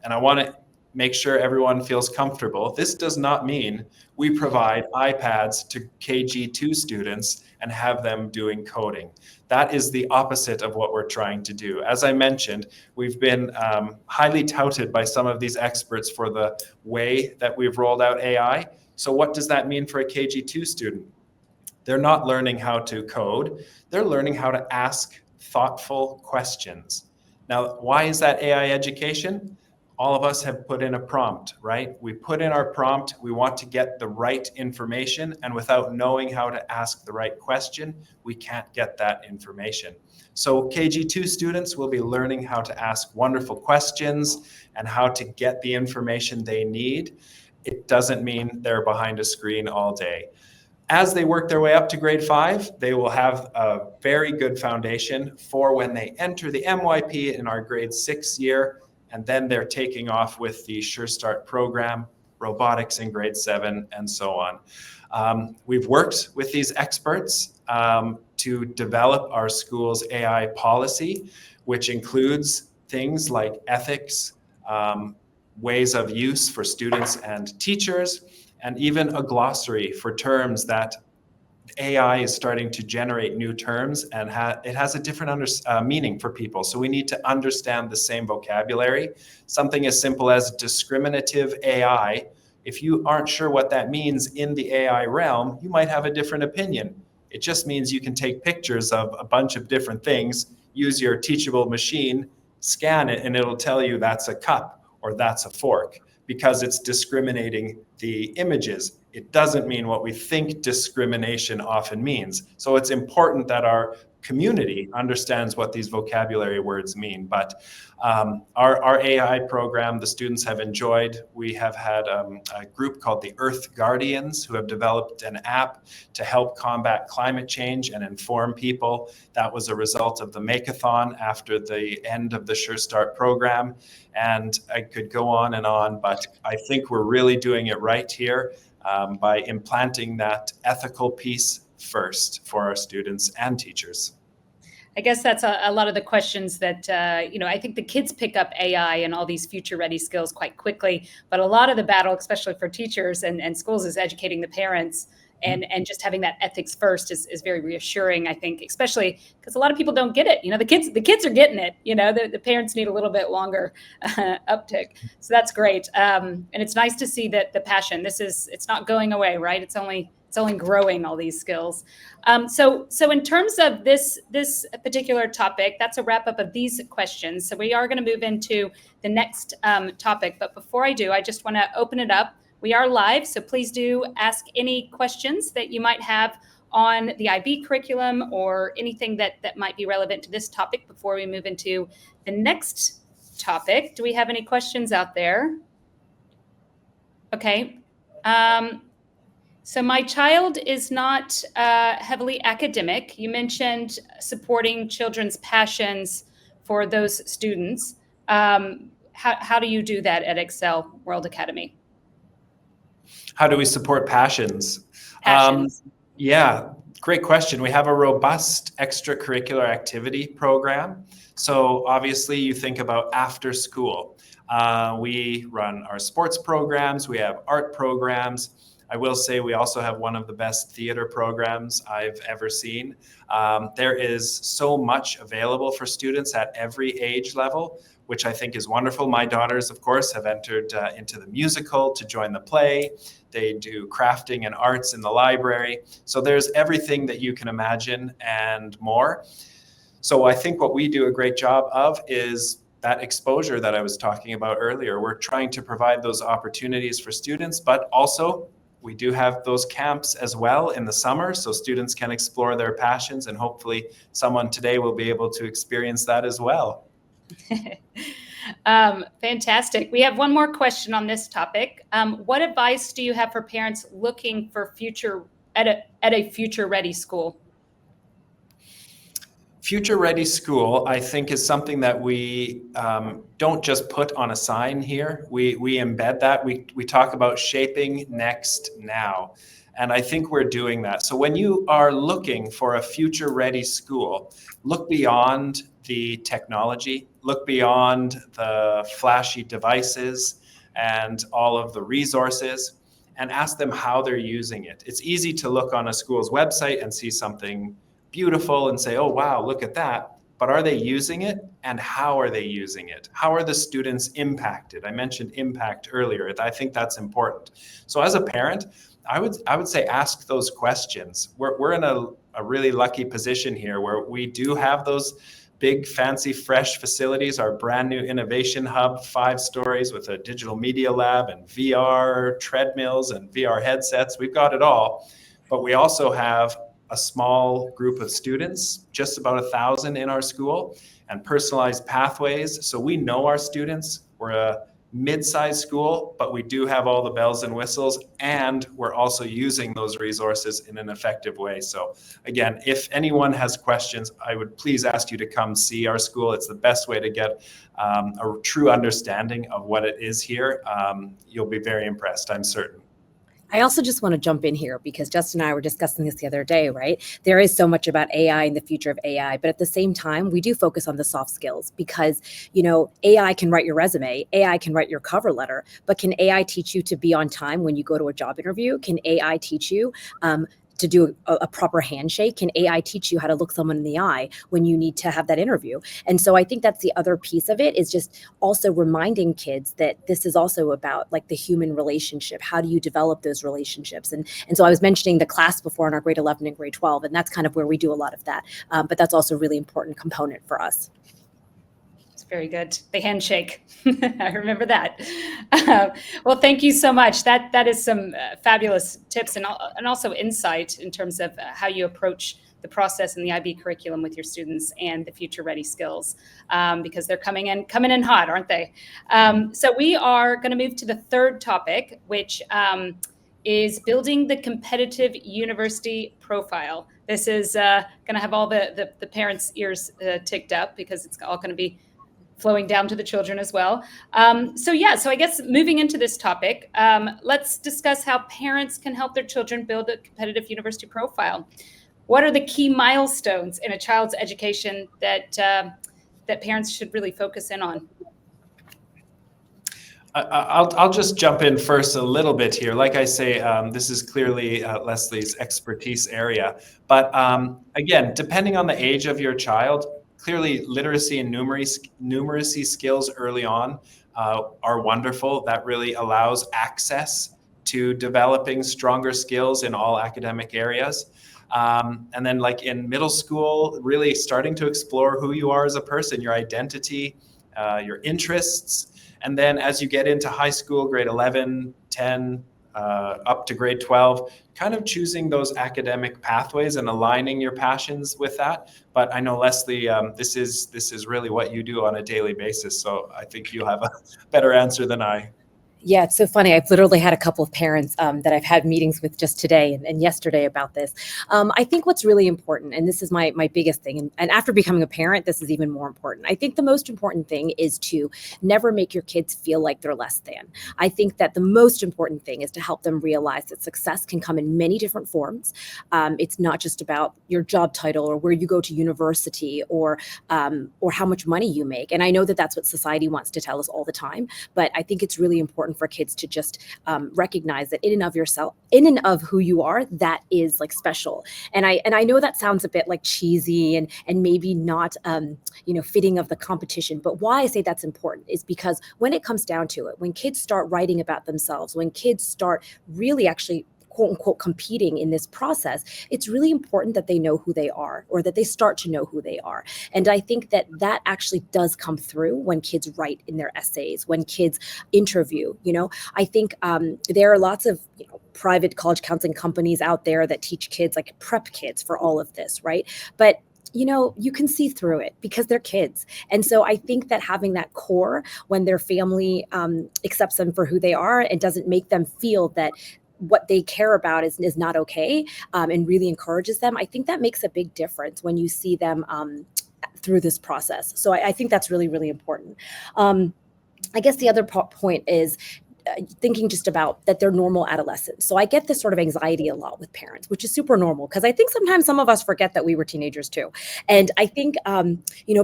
And I want to make sure everyone feels comfortable. This does not mean we provide iPads to KG2 students and have them doing coding. That is the opposite of what we're trying to do. As I mentioned, we've been highly touted by some of these experts for the way that we've rolled out AI. So what does that mean for a KG2 student? They're not learning how to code. They're learning how to ask thoughtful questions. Now, why is that AI education? All of us have put in a prompt, right? We put in our prompt, we want to get the right information, and without knowing how to ask the right question, we can't get that information. So KG2 students will be learning how to ask wonderful questions and how to get the information they need. It doesn't mean they're behind a screen all day. As they work their way up to grade 5, they will have a very good foundation for when they enter the MYP in our grade 6 year. And then they're taking off with the Sure Start program, robotics in grade 7, and so on. We've worked with these experts to develop our school's AI policy, which includes things like ethics, ways of use for students and teachers, and even a glossary for terms that AI is starting to generate new terms, and it has a different meaning for people. So we need to understand the same vocabulary. Something as simple as discriminative AI. If you aren't sure what that means in the AI realm, you might have a different opinion. It just means you can take pictures of a bunch of different things, use your teachable machine, scan it, and it'll tell you that's a cup or that's a fork, because it's discriminating the images. It doesn't mean what we think discrimination often means. So it's important that our community understands what these vocabulary words mean. But our AI program, the students have enjoyed. We have had a group called the Earth Guardians who have developed an app to help combat climate change and inform people. That was a result of the Makeathon after the end of the Sure Start program. And I could go on, but I think we're really doing it right here by implanting that ethical piece first for our students and teachers. I guess that's a lot of the questions that, I think the kids pick up AI and all these future ready skills quite quickly. But a lot of the battle, especially for teachers and schools, is educating the parents. And just having that ethics first is very reassuring, I think, especially because a lot of people don't get it. The kids are getting it. The parents need a little bit longer uptick. So that's great. And it's nice to see that the passion, it's not going away, right? It's only growing, all these skills. So in terms of this particular topic, that's a wrap up of these questions. So we are going to move into the next topic. But before I do, I just want to open it up. We are live, so please do ask any questions that you might have on the IB curriculum or anything that might be relevant to this topic before we move into the next topic. Do we have any questions out there? Okay. So my child is not heavily academic. You mentioned supporting children's passions for those students. How do you do that at XCL World Academy? How do we support passions? Passions. Yeah, great question. We have a robust extracurricular activity program. So obviously you think about after school. We run our sports programs, we have art programs. I will say we also have one of the best theater programs I've ever seen. There is so much available for students at every age level, which I think is wonderful. My daughters, of course, have entered into the musical to join the play. They do crafting and arts in the library. So there's everything that you can imagine and more. So I think what we do a great job of is that exposure that I was talking about earlier. We're trying to provide those opportunities for students, but also We do have those camps as well in the summer, so students can explore their passions, and hopefully someone today will be able to experience that as well. Fantastic. We have one more question on this topic. What advice do you have for parents looking for at a future ready school? Future ready school, I think, is something that we don't just put on a sign here. We embed that. We talk about shaping next now. And I think we're doing that. So when you are looking for a future ready school, look beyond the technology, look beyond the flashy devices and all of the resources, and ask them how they're using it. It's easy to look on a school's website and see something beautiful and say, oh, wow, look at that. But are they using it, and how are they using it? How are the students impacted? I mentioned impact earlier. I think that's important. So as a parent, I would say ask those questions. We're in a really lucky position here where we do have those big, fancy, fresh facilities, our brand new innovation hub, 5 stories with a digital media lab and VR treadmills and VR headsets. We've got it all. But we also have a small group of students, just about 1,000 in our school, and personalized pathways. So we know our students. We're a mid-sized school, but we do have all the bells and whistles, and we're also using those resources in an effective way. So again, if anyone has questions, I would please ask you to come see our school. It's the best way to get a true understanding of what it is here. You'll be very impressed, I'm certain. I also just want to jump in here because Justin and I were discussing this the other day, right? There is so much about AI and the future of AI, but at the same time, we do focus on the soft skills because, AI can write your resume, AI can write your cover letter, but can AI teach you to be on time when you go to a job interview? Can AI teach you to do a proper handshake? Can AI teach you how to look someone in the eye when you need to have that interview? And so I think that's the other piece of it, is just also reminding kids that this is also about like the human relationship. How do you develop those relationships? And so I was mentioning the class before in our grade 11 and grade 12, and that's kind of where we do a lot of that. But that's also a really important component for us. Very good. The handshake. I remember that. Well, thank you so much. That is some fabulous tips and also insight in terms of how you approach the process in the IB curriculum with your students and the future ready skills, because they're coming in hot, aren't they? So we are going to move to the third topic, which is building the competitive university profile. This is going to have all the parents' ears ticked up because it's all going to be flowing down to the children as well. So I guess moving into this topic, let's discuss how parents can help their children build a competitive university profile. What are the key milestones in a child's education that parents should really focus in on? I'll just jump in first a little bit here. Like I say, this is clearly Leslie's expertise area. But again, depending on the age of your child, clearly literacy and numeracy skills early on are wonderful. That really allows access to developing stronger skills in all academic areas. And then like in middle school, really starting to explore who you are as a person, your identity, your interests. And then as you get into high school, grade 11, 10, up to grade 12, kind of choosing those academic pathways and aligning your passions with that. But I know, Leslie, this is really what you do on a daily basis. So I think you have a better answer than I. Yeah, it's so funny. I've literally had a couple of parents that I've had meetings with just today and yesterday about this. I think what's really important, and this is my biggest thing, and after becoming a parent, this is even more important. I think the most important thing is to never make your kids feel like they're less than. I think that the most important thing is to help them realize that success can come in many different forms. It's not just about your job title or where you go to university or how much money you make. And I know that that's what society wants to tell us all the time, but I think it's really important for kids to just recognize that in and of yourself, in and of who you are, that is like special. And I know that sounds a bit like cheesy and maybe not fitting of the competition. But why I say that's important is because when it comes down to it, when kids start writing about themselves, when kids start really actually quote unquote competing in this process, it's really important that they know who they are, or that they start to know who they are. And I think that actually does come through when kids write in their essays, when kids interview. I think there are lots of private college counseling companies out there that teach kids, like prep kids for all of this, right? But you can see through it because they're kids. And so I think that having that core when their family accepts them for who they are and doesn't make them feel that what they care about is not okay, and really encourages them, I think that makes a big difference when you see them through this process. So I think that's really, really important. I guess the other point is thinking just about that they're normal adolescents. So I get this sort of anxiety a lot with parents, which is super normal because I think sometimes some of us forget that we were teenagers too. And I think,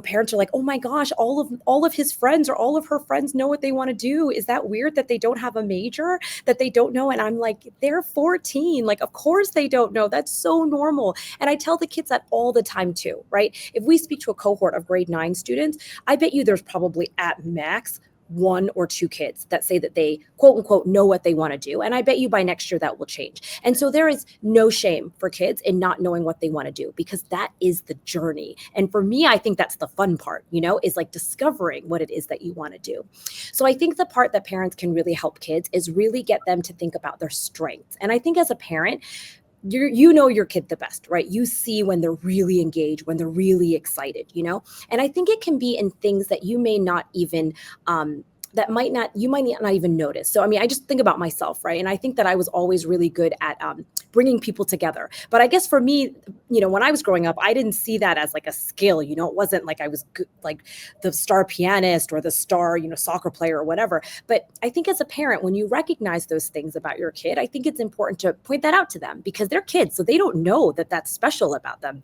parents are like, oh my gosh, all of his friends or all of her friends know what they want to do. Is that weird that they don't have a major, that they don't know? And I'm like, they're 14. Like, of course they don't know. That's so normal. And I tell the kids that all the time too, right? If we speak to a cohort of grade 9 students, I bet you there's probably at max 1 or 2 kids that say that they quote unquote know what they want to do. And I bet you by next year that will change. And so there is no shame for kids in not knowing what they want to do, because that is the journey. And for me, I think that's the fun part, is like discovering what it is that you want to do. So I think the part that parents can really help kids is really get them to think about their strengths. And I think as a parent, you know your kid the best, right? You see when they're really engaged, when they're really excited, And I think it can be in things that you may not even you might not even notice. So, I mean, I just think about myself, right? And I think that I was always really good at bringing people together. But I guess for me, when I was growing up, I didn't see that as like a skill, it wasn't like I was good, like the star pianist or the star, soccer player or whatever. But I think as a parent, when you recognize those things about your kid, I think it's important to point that out to them because they're kids. So they don't know that that's special about them.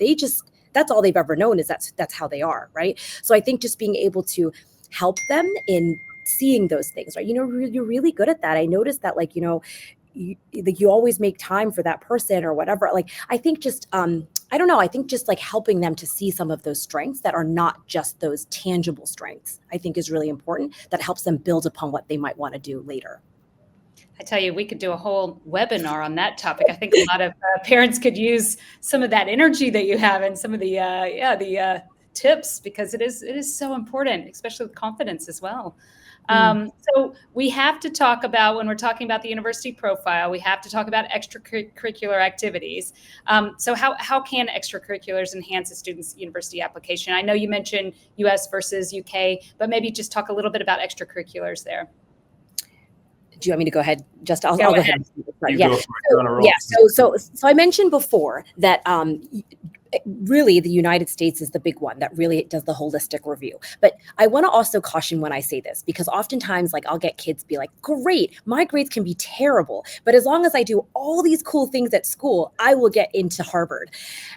That's all they've ever known is that's how they are, right? So I think just being able to help them in seeing those things, right? You're really good at that. I noticed that, you always make time for that person or whatever. Like, I think just, I don't know. I think just like helping them to see some of those strengths that are not just those tangible strengths, I think is really important. That helps them build upon what they might want to do later. I tell you, we could do a whole webinar on that topic. I think a lot of parents could use some of that energy that you have and some of the tips, because it is so important, especially with confidence as well. So we have to talk about, when we're talking about the university profile, we have to talk about extracurricular activities. So how can extracurriculars enhance a student's university application? I know you mentioned US versus UK, but maybe just talk a little bit about extracurriculars there. Do you want me to go ahead? Just I'll go ahead. Yeah. So I mentioned before that really the United States is the big one that really does the holistic review. But I want to also caution when I say this, because oftentimes I'll get kids be like, great, my grades can be terrible, but as long as I do all these cool things at school, I will get into Harvard.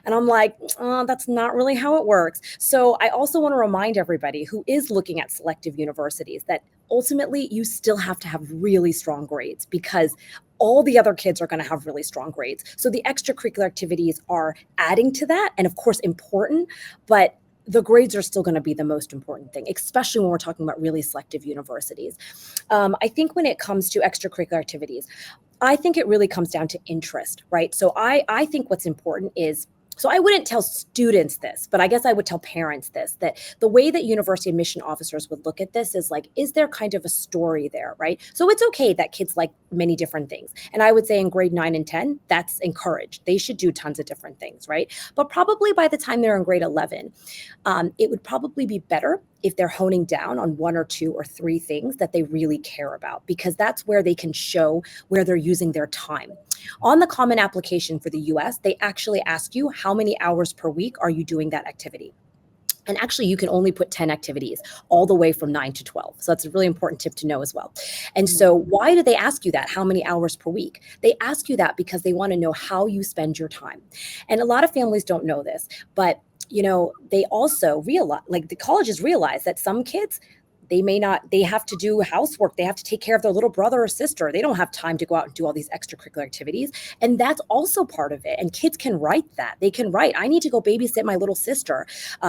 And I'm like, that's not really how it works. So I also want to remind everybody who is looking at selective universities that ultimately you still have to have really strong grades, because all the other kids are going to have really strong grades. So the extracurricular activities are adding to that, and of course important, but the grades are still going to be the most important thing, especially when we're talking about really selective universities. I think when it comes to extracurricular activities, I think it really comes down to interest, right? So I think what's important is, so I wouldn't tell students this, but I guess I would tell parents this, that the way that university admission officers would look at this is like, is there kind of a story there, right? So it's okay that kids like many different things. And I would say in grade 9 and 10, that's encouraged. They should do tons of different things, right? But probably by the time they're in grade 11, it would probably be better if they're honing down on 1 or 2 or 3 things that they really care about, because that's where they can show where they're using their time. On the common application for the US, they actually ask you how many hours per week are you doing that activity. And actually, you can only put 10 activities all the way from 9 to 12. So that's a really important tip to know as well. And so why do they ask you that? How many hours per week? They ask you that because they want to know how you spend your time. And a lot of families don't know this, but they also realize, like the colleges realize that some kids, they have to do housework. They have to take care of their little brother or sister. They don't have time to go out and do all these extracurricular activities. And that's also part of it. And kids can write that. They can write, I need to go babysit my little sister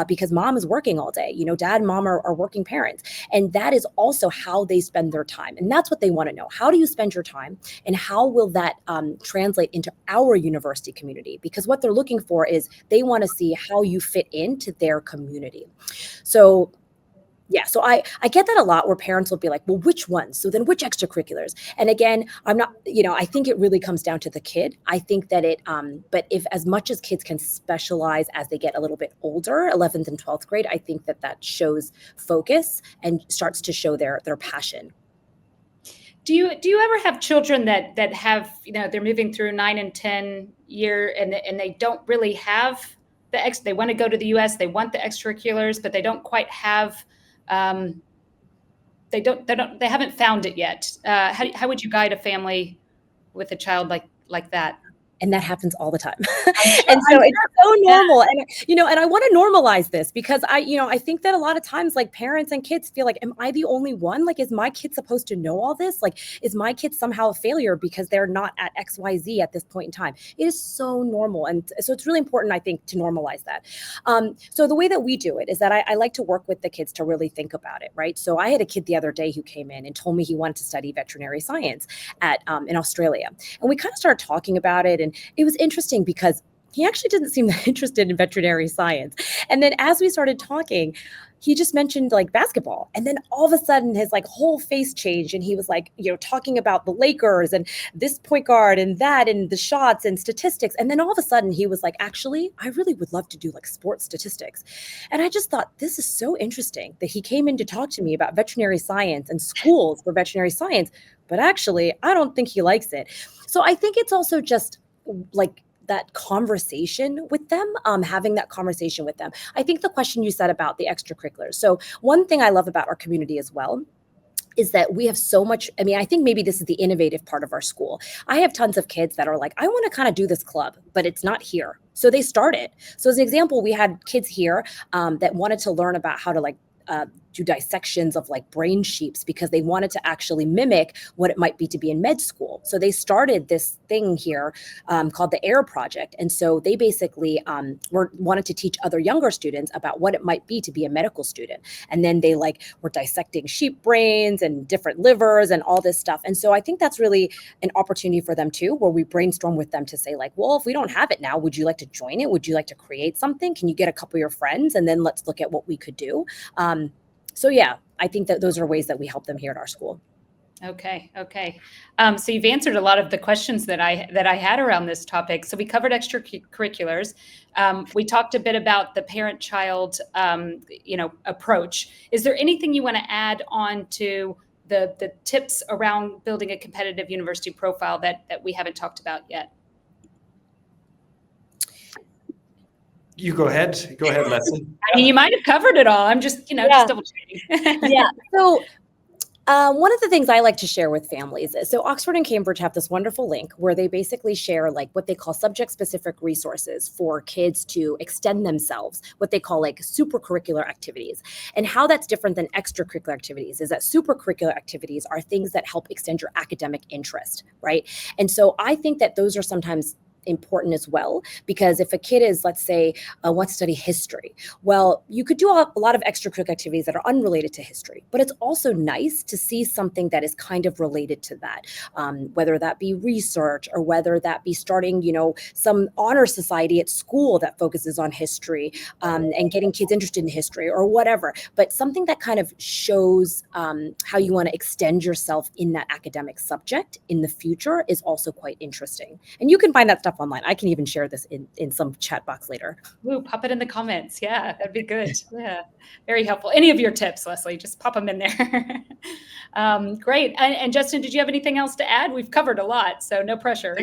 because mom is working all day. Dad and mom are working parents. And that is also how they spend their time. And that's what they want to know. How do you spend your time? And how will that translate into our university community? Because what they're looking for is they want to see how you fit into their community. So Yeah, so I get that a lot where parents will be like, well, which ones? So then which extracurriculars? And again, I'm not, I think it really comes down to the kid. I think that but if as much as kids can specialize as they get a little bit older, 11th and 12th grade, I think that shows focus and starts to show their passion. Do you ever have children that have, they're moving through 9 and 10 year and they don't really have they want to go to the US, they want the extracurriculars, but they don't quite have, they haven't found it yet. How would you guide a family with a child like that? And that happens all the time. Sure, And so it's so normal. And, and I want to normalize this because I think that a lot of times like parents and kids feel like, am I the only one? Like, is my kid supposed to know all this? Like, is my kid somehow a failure because they're not at XYZ at this point in time? It is so normal. And so it's really important, I think, to normalize that. So the way that we do it is that I like to work with the kids to really think about it, right? So I had a kid the other day who came in and told me he wanted to study veterinary science in Australia. And we kind of started talking about it. And it was interesting because he actually didn't seem that interested in veterinary science. And then as we started talking, he just mentioned like basketball. And then all of a sudden his like whole face changed. And he was like, talking about the Lakers and this point guard and that and the shots and statistics. And then all of a sudden he was like, actually, I really would love to do like sports statistics. And I just thought, this is so interesting that he came in to talk to me about veterinary science and schools for veterinary science. But actually, I don't think he likes it. So I think it's also just like that conversation with them, having that conversation with them. I think the question you said about the extracurriculars. So one thing I love about our community as well is that we have so much. I mean, I think maybe this is the innovative part of our school. I have tons of kids that are like, I want to kind of do this club, but it's not here. So they start it. So as an example, we had kids here that wanted to learn about how to like do dissections of like brain sheets because they wanted to actually mimic what it might be to be in med school. So they started this thing here called the AIR Project. And so they basically wanted to teach other younger students about what it might be to be a medical student. And then they like were dissecting sheep brains and different livers and all this stuff. And so I think that's really an opportunity for them too, where we brainstorm with them to say like, well, if we don't have it now, would you like to join it? Would you like to create something? Can you get a couple of your friends? And then let's look at what we could do. So yeah, I think that those are ways that we help them here at our school. Okay. So you've answered a lot of the questions that I had around this topic. So we covered extracurriculars. We talked a bit about the parent-child, approach. Is there anything you want to add on to the tips around building a competitive university profile that we haven't talked about yet? You go ahead. Go ahead, Leslie. I mean, you might have covered it all. I'm just, just double checking. Yeah. So one of the things I like to share with families is, so Oxford and Cambridge have this wonderful link where they basically share like what they call subject-specific resources for kids to extend themselves, what they call like supercurricular activities. And how that's different than extracurricular activities is that supercurricular activities are things that help extend your academic interest, right? And so I think that those are sometimes important as well, because if a kid is, let's say, wants to study history, well, you could do a lot of extracurricular activities that are unrelated to history, but it's also nice to see something that is kind of related to that, whether that be research or whether that be starting, some honor society at school that focuses on history and getting kids interested in history or whatever, but something that kind of shows how you want to extend yourself in that academic subject in the future is also quite interesting. And you can find that stuff online. I can even share this in some chat box later. Ooh, pop it in the comments. Yeah, that'd be good. Yeah, very helpful. Any of your tips, Leslie, just pop them in there. Great. And Justin, did you have anything else to add? We've covered a lot, so no pressure.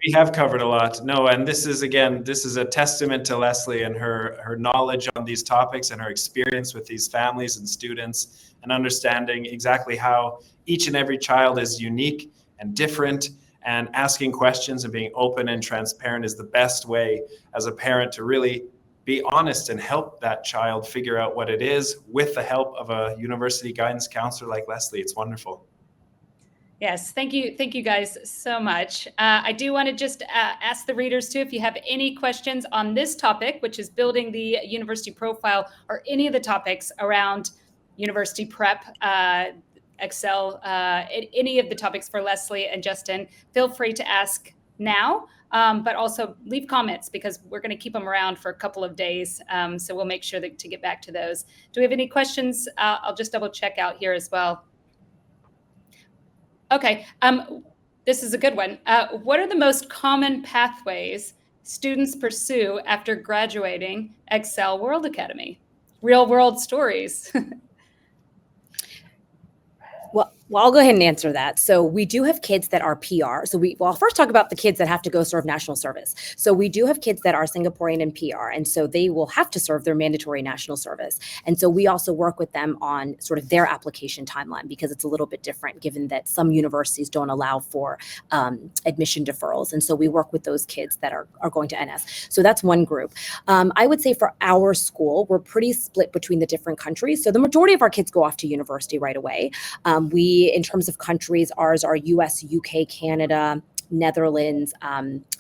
We have covered a lot. No, and this is a testament to Leslie and her knowledge on these topics and her experience with these families and students and understanding exactly how each and every child is unique and different. And asking questions and being open and transparent is the best way as a parent to really be honest and help that child figure out what it is with the help of a university guidance counselor like Leslie. It's wonderful. Yes, thank you guys so much. I do want to just ask the readers too, if you have any questions on this topic, which is building the university profile, or any of the topics around university prep, Excel, any of the topics for Leslie and Justin, feel free to ask now. but also leave comments because we're going to keep them around for a couple of days. So we'll make sure to get back to those. Do we have any questions? I'll just double check out here as well. Okay, this is a good one. What are the most common pathways students pursue after graduating XCL World Academy? Real world stories. Well, I'll go ahead and answer that. So we do have kids that are PR. So I'll first talk about the kids that have to go serve national service. So we do have kids that are Singaporean and PR, and so they will have to serve their mandatory national service. And so we also work with them on sort of their application timeline because it's a little bit different given that some universities don't allow for admission deferrals. And so we work with those kids that are going to NS. So that's one group. I would say for our school, we're pretty split between the different countries. So the majority of our kids go off to university right away. In terms of countries, ours are US, UK, Canada, Netherlands,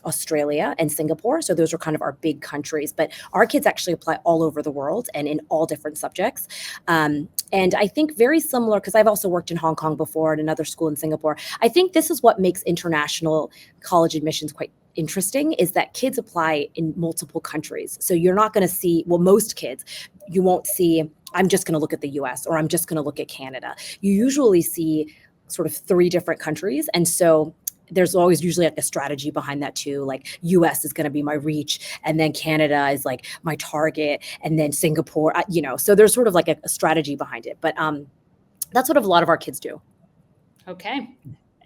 Australia, and Singapore. So those are kind of our big countries. But our kids actually apply all over the world and in all different subjects. And I think very similar, because I've also worked in Hong Kong before at another school in Singapore. I think this is what makes international college admissions quite interesting, is that kids apply in multiple countries. So you're not going to see, well, most kids, you won't see, I'm just going to look at the US or I'm just going to look at Canada. You usually see sort of 3 different countries. And so there's always usually like a strategy behind that too. Like US is going to be my reach, and then Canada is like my target, and then Singapore, so there's sort of like a strategy behind it. But that's what a lot of our kids do. Okay.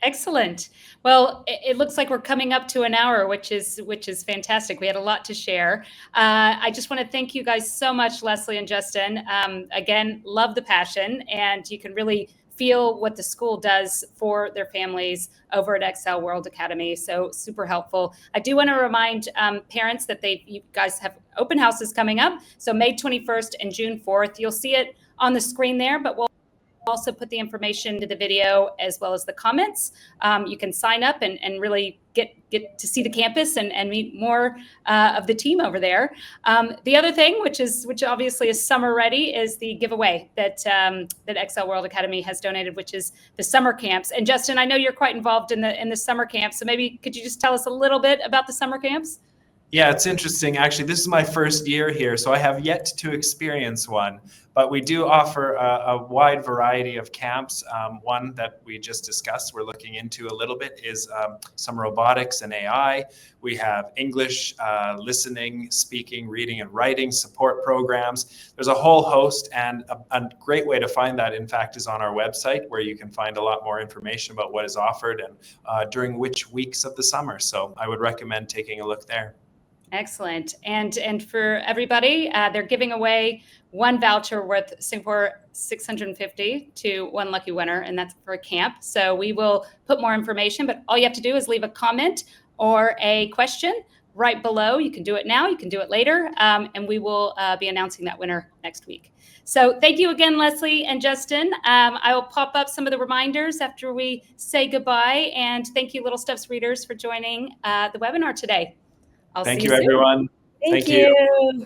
Excellent. Well, it looks like we're coming up to an hour, which is fantastic. We had a lot to share. I just want to thank you guys so much, Leslie and Justin. Again, love the passion, and you can really feel what the school does for their families over at XCL World Academy. So super helpful. I do want to remind parents that you guys have open houses coming up. So May 21st and June 4th. You'll see it on the screen there, but we'll also put the information to the video as well as the comments. You can sign up and really get to see the campus and meet more of the team over there. The other thing, which obviously is summer ready, is the giveaway that XCL World Academy has donated, which is the summer camps. And Justin, I know you're quite involved in the summer camps, so maybe could you just tell us a little bit about the summer camps? Yeah, it's interesting. Actually, this is my first year here, so I have yet to experience one. But we do offer a wide variety of camps. One that we just discussed, we're looking into a little bit, is some robotics and AI. We have English, listening, speaking, reading, and writing support programs. There's a whole host, and a great way to find that, in fact, is on our website, where you can find a lot more information about what is offered and during which weeks of the summer. So I would recommend taking a look there. Excellent. And for everybody, they're giving away one voucher worth Singapore 650 to one lucky winner, and that's for a camp. So we will put more information, but all you have to do is leave a comment or a question right below. You can do it now, you can do it later, and we will be announcing that winner next week. So thank you again, Leslie and Justin. I will pop up some of the reminders after we say goodbye, and thank you, Little Steps readers, for joining the webinar today. Thank you, everyone. Thank you.